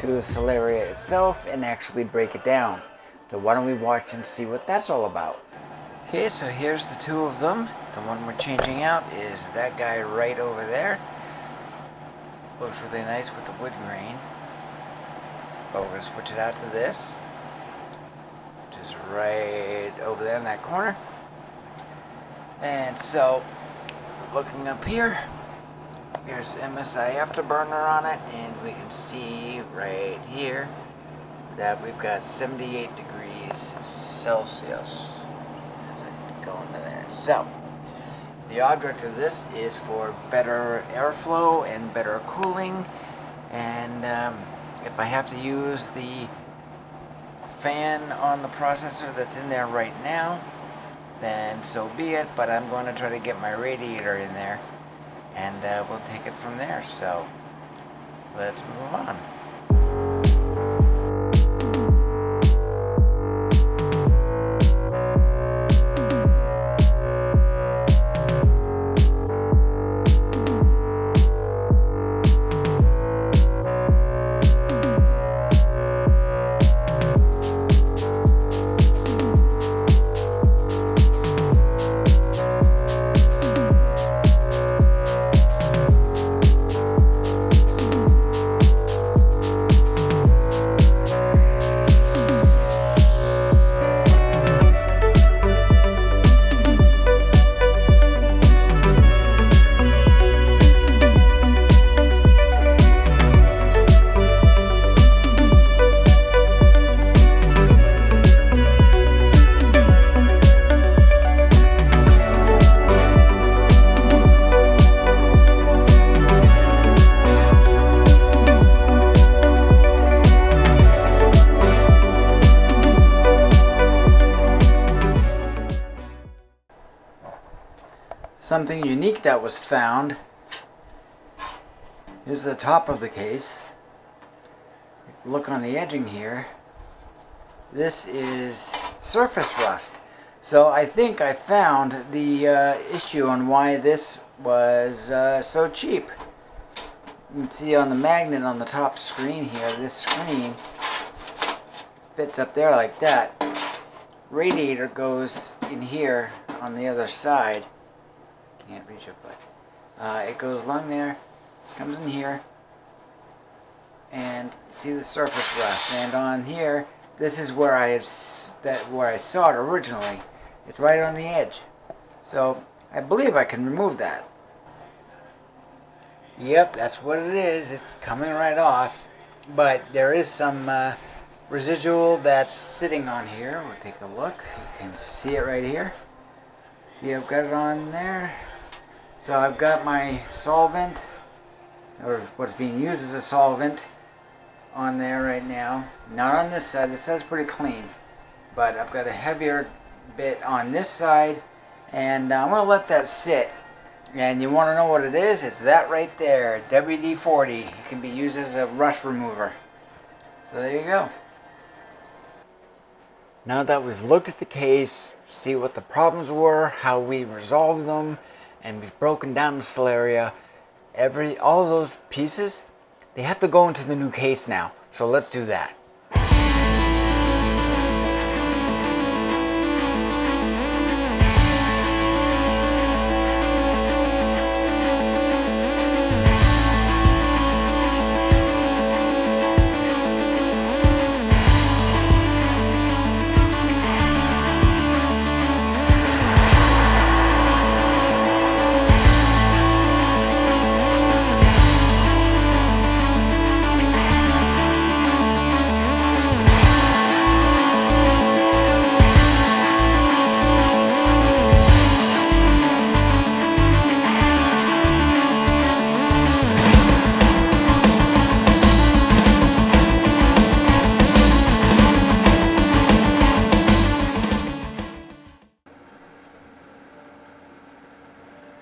through the Solaria itself and actually break it down. So why don't we watch and see what that's all about. Okay, so here's the two of them. The one we're changing out is that guy right over there. Looks really nice with the wood grain. But we're going to switch it out to this, which is right over there in that corner. And so, looking up here, there's MSI Afterburner on it, and we can see right here that we've got 78 degrees Celsius as I go into there. So, the object of this is for better airflow and better cooling, and if I have to use the fan on the processor that's in there right now, then so be it, but I'm going to try to get my radiator in there, and we'll take it from there. So let's move on. Something unique that was found. Here's the top of the case. Look on the edging here. This is surface rust. So I think I found the issue on why this was so cheap. You can see on the magnet on the top screen here, this screen fits up there like that. Radiator goes in here on the other side. Can't reach it, but it goes along there, comes in here, and see the surface rust. And on here, this is where I saw it originally. It's right on the edge. So I believe I can remove that. Yep, that's what it is. It's coming right off, but there is some residual that's sitting on here. We'll take a look. You can see it right here. See, I've got it on there. So I've got my solvent, or what's being used as a solvent, on there right now. Not on this side. This side's pretty clean. But I've got a heavier bit on this side, and I'm going to let that sit. And you want to know what it is? It's that right there, WD-40. It can be used as a rust remover. So there you go. Now that we've looked at the case, see what the problems were, how we resolved them, and we've broken down the Solaria, all of those pieces, they have to go into the new case now. So let's do that.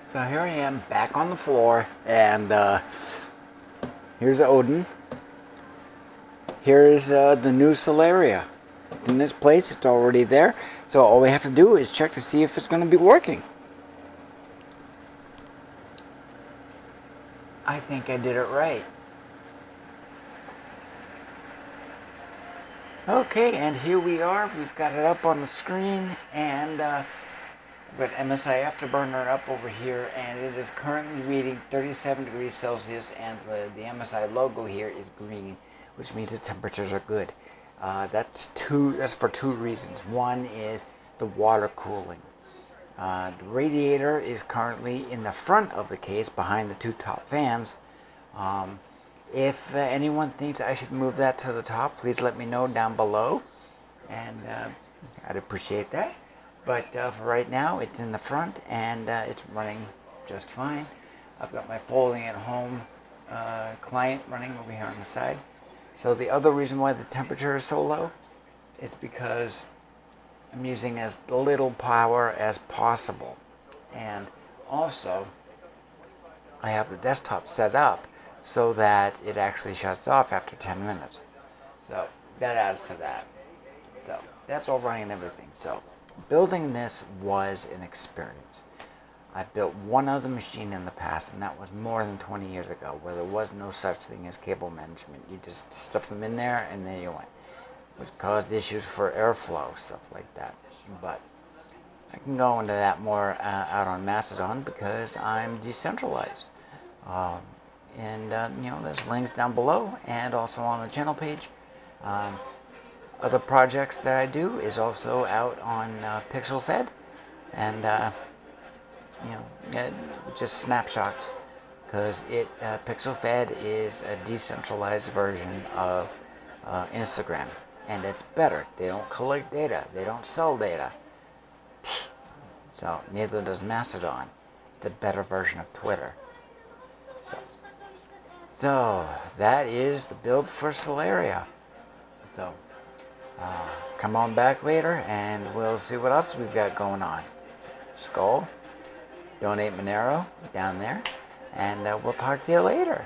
So here I am back on the floor, and here's Odin. Here is the new Solaria. In this place, it's already there. So all we have to do is check to see if it's going to be working. I think I did it right. Okay, and here we are. We've got it up on the screen, and we've got MSI Afterburner up over here, and it is currently reading 37 degrees Celsius, and the MSI logo here is green, which means the temperatures are good. That's for two reasons. One is the water cooling. The radiator is currently in the front of the case behind the two top fans. If anyone thinks I should move that to the top, please let me know down below, and I'd appreciate that. But for right now, it's in the front, and it's running just fine. I've got my Folding at Home client running over here on the side. So the other reason why the temperature is so low is because I'm using as little power as possible. And also, I have the desktop set up so that it actually shuts off after 10 minutes. So that adds to that. So that's all running and everything. So building this was an experience. I've built one other machine in the past, and that was more than 20 years ago, where there was no such thing as cable management. You just stuff them in there and there you went, which caused issues for airflow, stuff like that. But I can go into that more out on Mastodon because I'm decentralized. There's links down below and also on the channel page. Other projects that I do is also out on PixelFed, and just snapshots, because PixelFed is a decentralized version of Instagram, and it's better. They don't collect data. They don't sell data. So neither does Mastodon. It's a better version of Twitter. So that is the build for Solaria. So come on back later and we'll see what else we've got going on. Skál, donate Monero down there, and we'll talk to you later.